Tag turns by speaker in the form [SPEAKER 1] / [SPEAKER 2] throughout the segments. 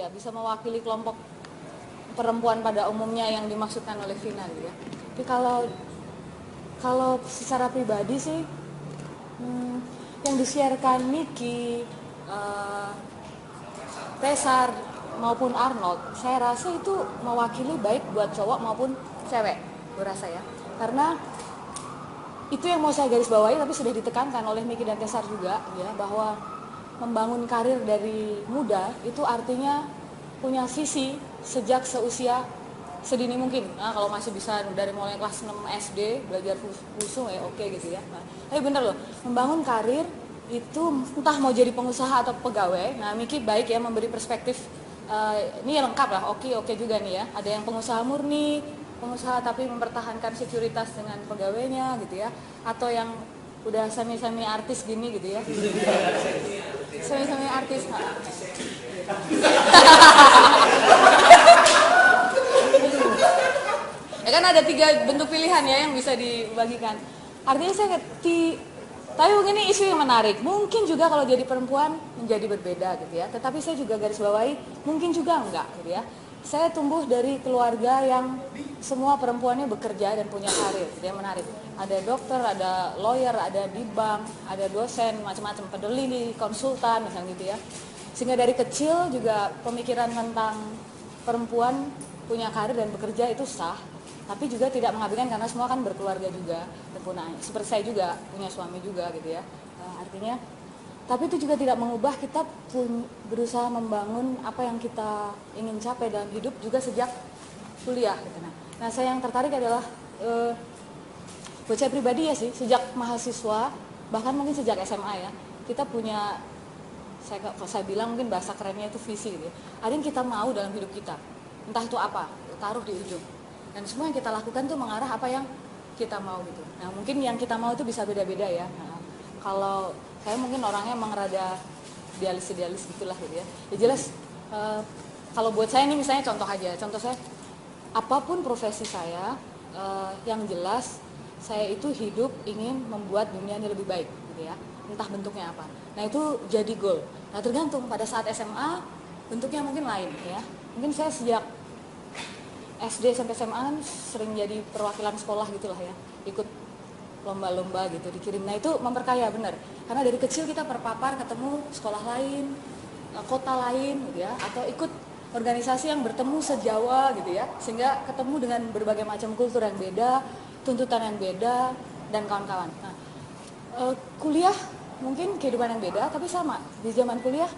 [SPEAKER 1] ya, bisa mewakili kelompok perempuan pada umumnya yang dimaksudkan oleh Vina gitu ya. Tapi kalau secara pribadi sih, yang disiarkan Niki, Tesar maupun Arnold, saya rasa itu mewakili baik buat cowok maupun cewek, gue rasa ya. Karena itu yang mau saya garis bawahi, tapi sudah ditekankan oleh Niki dan Tesar juga ya, bahwa membangun karir dari muda itu artinya punya visi sejak seusia sedini mungkin. Nah, kalau masih bisa dari mulai kelas 6 SD belajar wushu ya oke gitu ya. Nah, tapi bener loh, membangun karir itu entah mau jadi pengusaha atau pegawai. Nah, Miki baik ya memberi perspektif, ini lengkap lah, oke juga nih ya. Ada yang pengusaha murni, pengusaha tapi mempertahankan sekuritas dengan pegawainya gitu ya. Atau yang udah semi-semi artis gini gitu ya. Semi-semi artis. Ya kan ada 3 bentuk pilihan ya yang bisa dibagikan. Artinya saya tapi mungkin ini isu yang menarik. Mungkin juga kalau jadi perempuan menjadi berbeda gitu ya. Tetapi saya juga garis bawahi mungkin juga enggak gitu ya. Saya tumbuh dari keluarga yang semua perempuannya bekerja dan punya karir, dia menarik. Ada dokter, ada lawyer, ada di bank, ada dosen, macam-macam, peduli, konsultan, misalnya gitu ya. Sehingga dari kecil juga pemikiran tentang perempuan punya karir dan bekerja itu sah, tapi juga tidak mengabaikan karena semua kan berkeluarga juga, seperti saya juga punya suami juga gitu ya. Artinya tapi itu juga tidak mengubah kita pun berusaha membangun apa yang kita ingin capai dalam hidup juga sejak kuliah gitu. Nah saya yang tertarik adalah buat saya pribadi ya sih, sejak mahasiswa bahkan mungkin sejak SMA ya, kita punya, saya bilang mungkin bahasa kerennya itu visi gitu ya. Ada yang kita mau dalam hidup kita, entah itu apa, taruh di ujung. Dan semua yang kita lakukan tuh mengarah apa yang kita mau gitu. Nah mungkin yang kita mau itu bisa beda-beda ya. Nah, kalau saya mungkin orangnya emang rada idealis gitulah gitu ya. Ya jelas kalau buat saya ini misalnya contoh saya, apapun profesi saya, yang jelas saya itu hidup ingin membuat dunia ini lebih baik gitu ya. Entah bentuknya apa. Nah itu jadi goal. Nah tergantung pada saat SMA bentuknya mungkin lain ya. Mungkin saya sejak SD sampai SMA sering jadi perwakilan sekolah gitulah ya. Ikut lomba-lomba gitu dikirim. Nah itu memperkaya benar. Karena dari kecil kita terpapar ketemu sekolah lain, kota lain gitu ya, atau ikut organisasi yang bertemu sejawa gitu ya, sehingga ketemu dengan berbagai macam kultur yang beda, tuntutan yang beda dan kawan-kawan. Nah, kuliah mungkin kehidupan yang beda tapi sama. Di zaman kuliah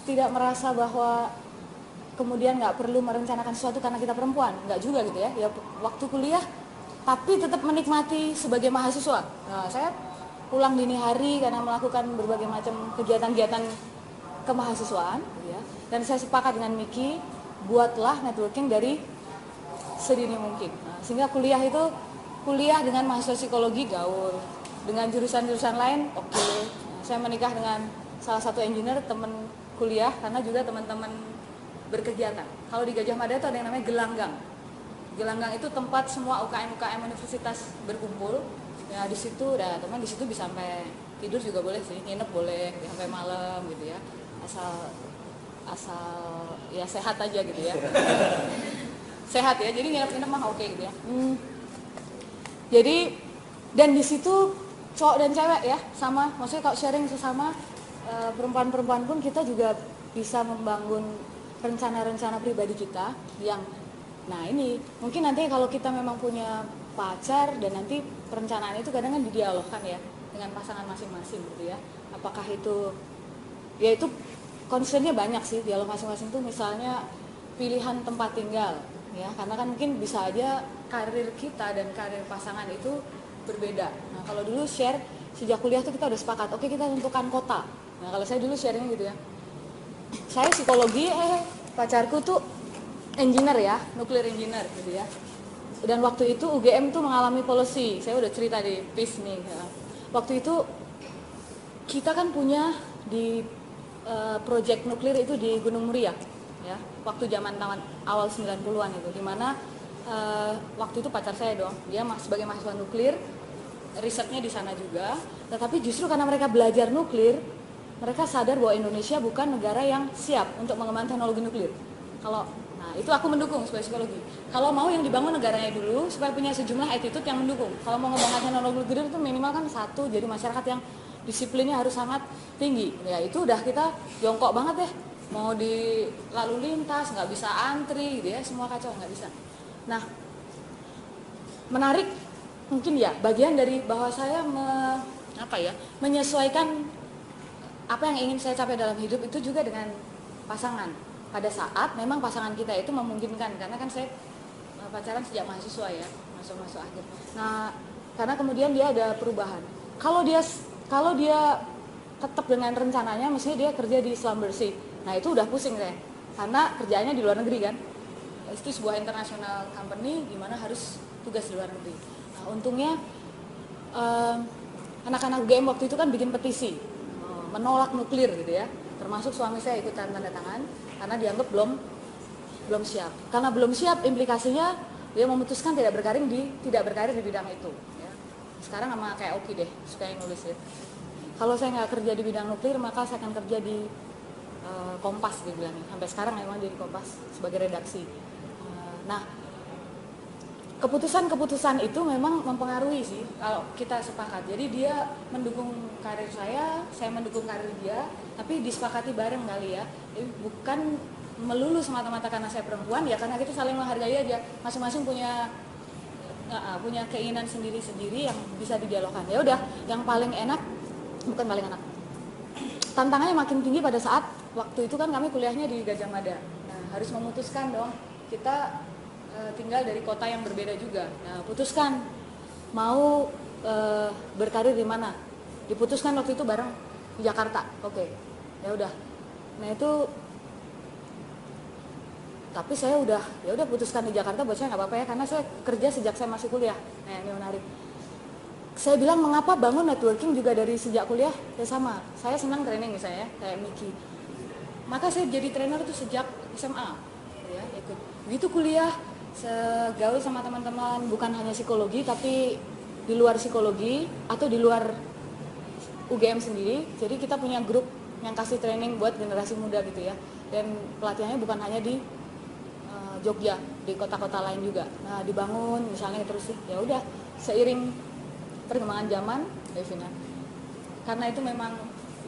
[SPEAKER 1] tidak merasa bahwa kemudian nggak perlu merencanakan sesuatu karena kita perempuan, nggak juga gitu ya. Ya waktu kuliah tapi tetap menikmati sebagai mahasiswa. Nah, saya pulang dini hari karena melakukan berbagai macam kegiatan-kegiatan kemahasiswaan, ya. Dan saya sepakat dengan Miki, buatlah networking dari sedini mungkin. Nah, sehingga kuliah dengan mahasiswa psikologi gaul, dengan jurusan-jurusan lain oke. Nah, saya menikah dengan salah satu engineer teman kuliah karena juga teman-teman berkegiatan. Kalau di Gajah Mada itu ada yang namanya gelanggang. Gelanggang itu tempat semua UKM universitas berkumpul. Ya di situ teman di situ bisa sampai tidur juga boleh sih, nginep boleh sampai malam gitu ya. Asal ya sehat aja gitu ya. Sehat ya. Jadi nginep mah oke gitu ya. Jadi dan di situ cowok dan cewek ya sama, maksudnya kalau sharing sesama perempuan-perempuan pun kita juga bisa membangun rencana-rencana pribadi kita yang nah ini mungkin nanti kalau kita memang punya pacar dan nanti perencanaan itu kadang kan didialogkan ya dengan pasangan masing-masing gitu ya. Apakah itu ya itu concernnya banyak sih dialog masing-masing tuh, misalnya pilihan tempat tinggal ya, karena kan mungkin bisa aja karir kita dan karir pasangan itu berbeda. Nah kalau dulu share sejak kuliah tuh kita udah sepakat oke kita tentukan kota. Nah kalau saya dulu sharingnya gitu ya, saya psikologi, pacarku tuh engineer ya, nuclear engineer gitu ya. Dan waktu itu UGM tuh mengalami polusi, saya udah cerita di PIS nih ya. Waktu itu kita kan punya di project nuklir itu di Gunung Muria ya, waktu zaman awal 90-an itu, dimana waktu itu pacar saya dong, dia sebagai mahasiswa nuklir, risetnya di sana juga. Tetapi justru karena mereka belajar nuklir, mereka sadar bahwa Indonesia bukan negara yang siap untuk mengembangkan teknologi nuklir. Nah itu aku mendukung sebagai psikologi. Kalau mau yang dibangun negaranya dulu supaya punya sejumlah attitude yang mendukung. Kalau mau mengembangkan teknologi nuklir itu minimal kan satu, jadi masyarakat yang disiplinnya harus sangat tinggi. Ya itu udah kita jongkok banget deh. Mau di lalu lintas nggak bisa antri gitu ya, semua kacau nggak bisa. Nah menarik mungkin ya bagian dari bahwa saya menyesuaikan apa yang ingin saya capai dalam hidup itu juga dengan pasangan. Pada saat memang pasangan kita itu memungkinkan, karena kan saya pacaran sejak mahasiswa ya, masuk akhir. Nah karena kemudian dia ada perubahan. Kalau dia tetap dengan rencananya, mestinya dia kerja di Slumberjee. Nah itu udah pusing saya, karena kerjaannya di luar negeri kan. Itu sebuah international company, gimana harus tugas di luar negeri. Nah untungnya anak-anak UGM waktu itu kan bikin petisi menolak nuklir gitu ya. Termasuk suami saya ikutan tanda tangan, karena dianggap belum siap. Karena belum siap, implikasinya dia memutuskan tidak berkarir di bidang itu. Ya. Sekarang sama kayak Oki deh, suka yang nulis ya. Kalau saya nggak kerja di bidang nuklir, maka saya akan kerja di Kompas, dia bilangnya. Sampai sekarang memang di Kompas sebagai redaksi. Nah, keputusan itu memang mempengaruhi sih kalau kita sepakat. Jadi dia mendukung karir saya mendukung karir dia, tapi disepakati bareng kali ya. Jadi bukan melulu semata-mata karena saya perempuan, ya karena kita saling menghargai aja. Masing-masing punya keinginan sendiri-sendiri yang bisa didialogkan. Ya udah, yang paling enak tantangannya makin tinggi pada saat waktu itu kan kami kuliahnya di Gajah Mada. Nah, harus memutuskan dong, kita tinggal dari kota yang berbeda juga. Nah, putuskan mau berkarir di mana. Diputuskan waktu itu bareng di Jakarta. Oke. Ya udah. Nah, itu tapi saya udah putuskan di Jakarta, buat saya nggak apa-apa ya, karena saya kerja sejak saya masih kuliah. Nah, ini menarik. Saya bilang mengapa bangun networking juga dari sejak kuliah, ya sama. Saya senang training misalnya, kayak Miki. Maka saya jadi trainer itu sejak SMA, ya, ikut. Begitu kuliah, segaul sama teman-teman, bukan hanya psikologi, tapi di luar psikologi atau di luar UGM sendiri. Jadi kita punya grup yang kasih training buat generasi muda gitu ya. Dan pelatihannya bukan hanya di Jogja, di kota-kota lain juga. Nah, dibangun misalnya terus sih. Ya udah, seiring perkembangan zaman, Devina. Karena itu memang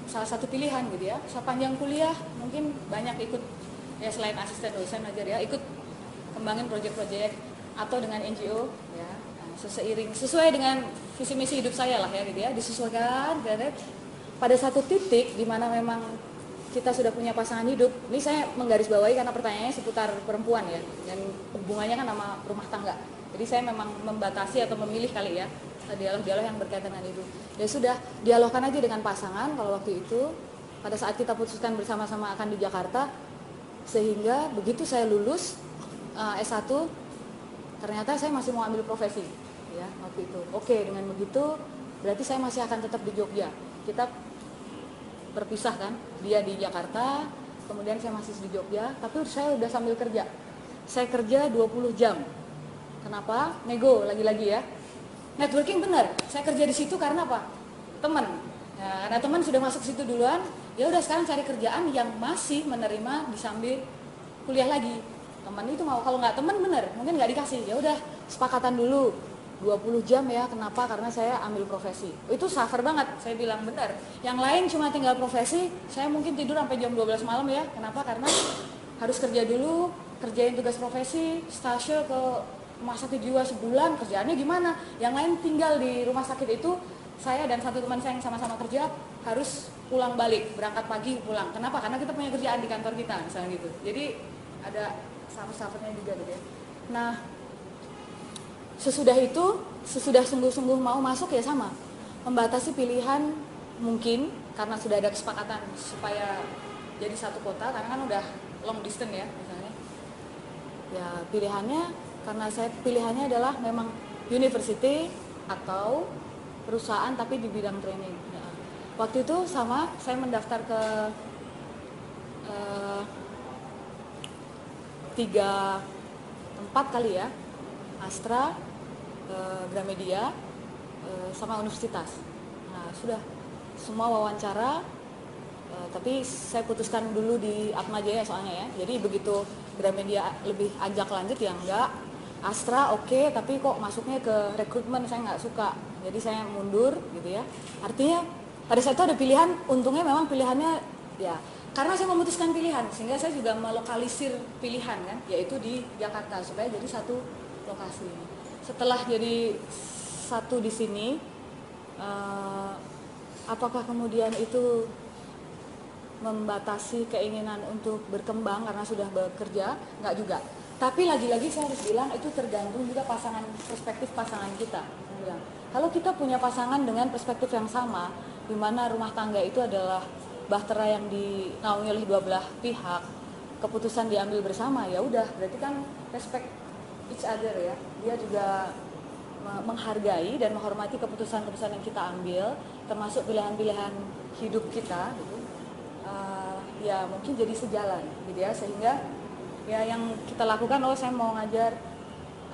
[SPEAKER 1] salah satu pilihan gitu ya. Sepanjang kuliah mungkin banyak ikut ya, selain asisten dosen aja ya, ikut kembangin proyek-proyek atau dengan NGO ya. Nah, sesuai dengan visi misi hidup saya lah ya gitu ya, disesuaikan pada satu titik di mana memang kita sudah punya pasangan hidup. Ini saya menggarisbawahi karena pertanyaannya seputar perempuan ya, dan hubungannya kan sama rumah tangga. Jadi saya memang membatasi atau memilih kali ya dialog-dialog yang berkaitan dengan itu. Ya sudah, dialogkan aja dengan pasangan kalau waktu itu pada saat kita putuskan bersama-sama akan di Jakarta, sehingga begitu saya lulus S1 ternyata saya masih mau ambil profesi ya waktu itu. Oke, dengan begitu berarti saya masih akan tetap di Jogja. Kita berpisah kan, dia di Jakarta, kemudian saya masih di Jogja, tapi saya udah sambil kerja. Saya kerja 20 jam. Kenapa? Nego lagi-lagi ya. Networking benar. Saya kerja di situ karena apa? Teman. Ya, karena teman sudah masuk situ duluan, ya udah sekarang cari kerjaan yang masih menerima di sambil kuliah lagi. Teman itu mau, kalau nggak teman benar, mungkin nggak dikasih. Ya udah, sepakatan dulu. 20 jam ya, kenapa? Karena saya ambil profesi. Itu suffer banget, saya bilang benar. Yang lain cuma tinggal profesi, saya mungkin tidur sampai jam 12 malam ya. Kenapa? Karena harus kerja dulu, kerjain tugas profesi, stase ke rumah sakit jiwa sebulan, kerjaannya gimana? Yang lain tinggal di rumah sakit itu, saya dan satu teman saya yang sama-sama kerja harus pulang balik, berangkat pagi pulang. Kenapa? Karena kita punya kerjaan di kantor kita, misalnya gitu. Jadi ada suffernya juga gitu ya. Nah, sesudah sungguh-sungguh mau masuk ya sama, membatasi pilihan mungkin karena sudah ada kesepakatan supaya jadi satu kota, karena kan udah long distance ya misalnya. Ya pilihannya, karena saya pilihannya adalah memang university atau perusahaan tapi di bidang training. Ya. Waktu itu sama, saya mendaftar ke 3 tempat kali ya, Astra, Gramedia, sama universitas. Nah sudah semua wawancara, tapi saya putuskan dulu di Atma Jaya soalnya ya. Jadi begitu Gramedia lebih ajak lanjut ya enggak. Astra oke, tapi kok masuknya ke rekrutmen saya nggak suka. Jadi saya mundur gitu ya. Artinya pada saat itu ada pilihan, untungnya memang pilihannya ya karena saya memutuskan pilihan, sehingga saya juga melokalisir pilihan kan, yaitu di Jakarta supaya jadi satu lokasi. Setelah jadi satu di sini, apakah kemudian itu membatasi keinginan untuk berkembang karena sudah bekerja? Enggak juga. Tapi lagi-lagi saya harus bilang itu tergantung juga perspektif pasangan kita. Kalau kita punya pasangan dengan perspektif yang sama, di mana rumah tangga itu adalah bahtera yang dinaungi oleh dua belah pihak, keputusan diambil bersama, ya udah berarti kan respect each other ya. Dia juga menghargai dan menghormati keputusan-keputusan yang kita ambil, termasuk pilihan-pilihan hidup kita gitu. Ya mungkin jadi sejalan gitu ya, sehingga ya yang kita lakukan, saya mau ngajar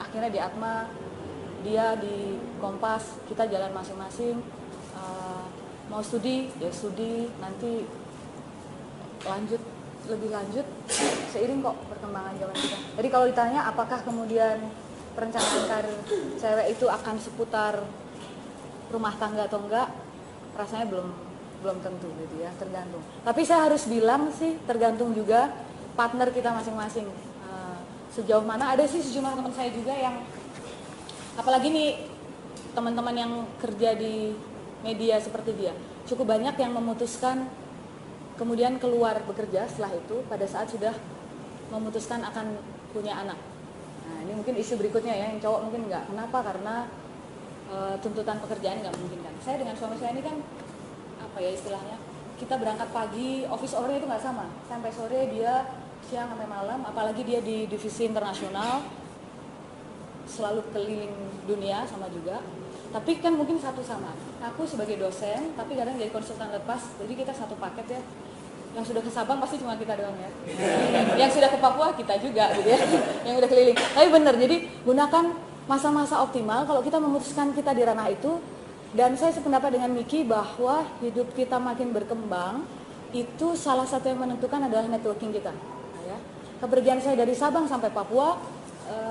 [SPEAKER 1] akhirnya di Atma, dia di Kompas, kita jalan masing-masing. Mau studi ya studi, nanti lebih lanjut seiring kok perkembangan zaman kita. Jadi kalau ditanya apakah kemudian perencanaan karir cewek itu akan seputar rumah tangga atau enggak, rasanya belum tentu gitu ya, tergantung. Tapi saya harus bilang sih tergantung juga partner kita masing-masing. Sejauh mana, ada sih sejumlah teman saya juga yang, apalagi nih teman-teman yang kerja di media seperti dia, cukup banyak yang memutuskan kemudian keluar bekerja setelah itu pada saat sudah memutuskan akan punya anak. Nah ini mungkin isu berikutnya ya, yang cowok mungkin enggak. Kenapa? Karena tuntutan pekerjaan nggak memungkinkan. Saya dengan suami saya ini kan apa ya istilahnya, kita berangkat pagi, office hour itu nggak sama, sampai sore, dia siang sampai malam, apalagi dia di divisi internasional, selalu keliling dunia sama juga. Tapi kan mungkin satu sama, aku sebagai dosen, tapi kadang jadi konsultan lepas, jadi kita satu paket ya. Yang sudah ke Sabang pasti cuma kita doang ya. Yang sudah ke Papua kita juga gitu ya, yang udah keliling. Tapi benar, jadi gunakan masa-masa optimal kalau kita memutuskan kita di ranah itu. Dan saya sependapat dengan Miki bahwa hidup kita makin berkembang, itu salah satu yang menentukan adalah networking kita. Nah, ya. Kepergian saya dari Sabang sampai Papua,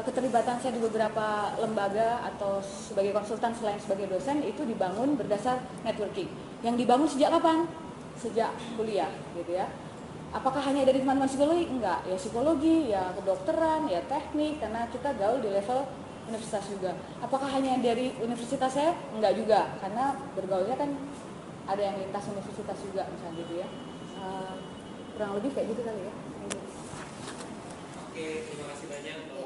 [SPEAKER 1] keterlibatan saya di beberapa lembaga atau sebagai konsultan selain sebagai dosen itu dibangun berdasar networking. Yang dibangun sejak kapan? Sejak kuliah gitu ya. Apakah hanya dari teman-teman psikologi? Enggak, ya psikologi, ya kedokteran, ya teknik, karena kita gaul di level universitas juga. Apakah hanya dari universitas saya? Enggak juga, karena bergaulnya kan ada yang lintas universitas juga misalnya gitu ya. Kurang lebih kayak gitu kali ya.
[SPEAKER 2] Oke, terima kasih banyak.